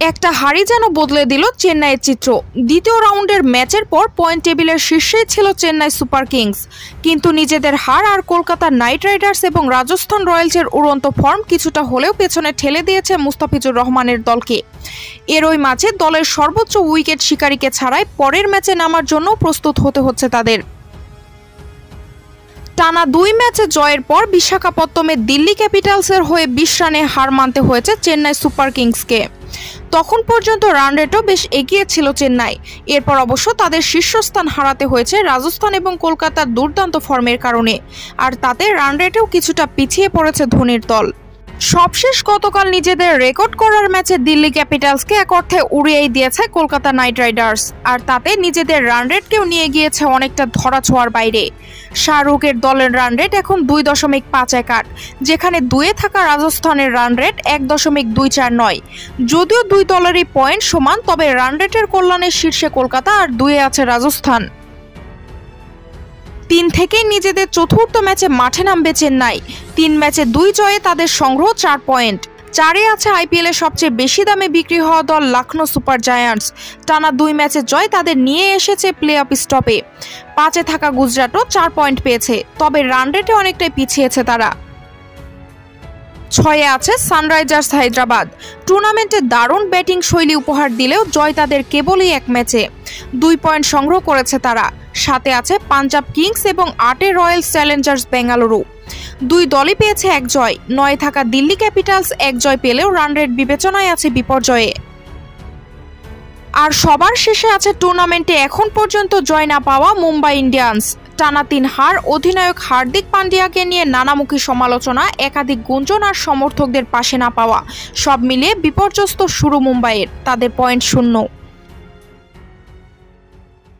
একটা হারি যেন বদলে দিল চেন্নাইয়ের চিত্র। দ্বিতীয় রাউন্ডের ম্যাচের পর পয়েন্ট টেবিলের শীর্ষেই ছিল চেন্নাই সুপার কিংস, কিন্তু নিজেদের হার আর কলকাতা নাইট রাইডার্স এবং রাজস্থান রয়্যালসের উড়ন্ত ফর্ম কিছুটা হলেও পেছনে ঠেলে দিয়েছে মুস্তাফিজুর রহমানের দলকে। এর ওই ম্যাচে দলের সর্বোচ্চ উইকেট শিকারীকে ছাড়াই পরের ম্যাচে নামার জন্য প্রস্তুত হতে হচ্ছে তাদের। টানা 2 ম্যাচে জয়ের পর বিশাখাপত্তমে দিল্লি ক্যাপিটালসের হয়ে 20 রানে হার মানতে হয়েছে চেন্নাই সুপার কিংসকে। তখন পর্যন্ত রান রেটও বেশ এগিয়ে ছিল চেন্নাই। এরপর অবশ্য তাদের শীর্ষস্থান হারাতে হয়েছে রাজস্থান এবং কলকাতার দুর্দান্ত ফর্মের কারণে, আর তাতে রান রেটেও কিছুটা পিছিয়ে পড়েছে ধোনির দল। সবশেষ গতকাল নিজেদের রেকর্ড করার ম্যাচে দিল্লি ক্যাপিটালসকে এক অর্থে উড়িয়েই দিয়েছে কলকাতা নাইট রাইডার্স, আর তাতে নিজেদের রান রেটকেও নিয়ে গিয়েছে অনেকটা ধরাছোঁয়ার বাইরে। শাহরুখের দলের রান রেট এখন 2.51, যেখানে 2-এ থাকা রাজস্থানের রান রেট 1.249। যদিও দুই দলেরই পয়েন্ট সমান, তবে রান রেটের কল্যাণে শীর্ষে কলকাতা আর 2-এ আছে রাজস্থান। 3 থেকেই নিজেদের চতুর্থ ম্যাচে মাঠে নামবে চেন্নাই। 3 ম্যাচে 2 জয়ে তাদের সংগ্রহ 4 পয়েন্ট। 4-এ আছে আইপিএলের সবচেয়ে বেশি দামে বিক্রি হওয়া দল লখনৌ সুপার জায়ান্টস। টানা 2 ম্যাচের জয় তাদের নিয়ে এসেছে প্লে অফ স্টপে। 5-এ থাকা গুজরাটও 4 পয়েন্ট পেয়েছে, তবে রান রেটে অনেকটাই পিছিয়েছে তারা। 6-এ আছে সানরাইজার্স হায়দ্রাবাদ। টুর্নামেন্টে দারুণ ব্যাটিং শৈলী উপহার দিলেও জয় তাদের কেবলই 1 ম্যাচে। 2 পয়েন্ট সংগ্রহ করেছে তারা। 7-এ আছে পাঞ্জাব কিংস এবং 8-এ রয়্যাল চ্যালেঞ্জার্স বেঙ্গালুরু। 2 দলই পেয়েছে 1 জয়। 9-এ থাকা দিল্লি ক্যাপিটালস 1 জয় পেলেও রান রেট বিবেচনায় আছে বিপর্যয়ে। আর সবার শেষে আছে টুর্নামেন্টে এখন পর্যন্ত জয় না পাওয়া মুম্বাই ইন্ডিয়ান্স। টানা 3 হার, অধিনায়ক হার্দিক পান্ডিয়াকে নিয়ে নানামুখী সমালোচনা, একাধিক গুঞ্জন আর সমর্থকদের পাশে না পাওয়া, সব মিলিয়ে বিপর্যস্ত শুরু মুম্বাইয়ের। তাদের পয়েন্ট 0।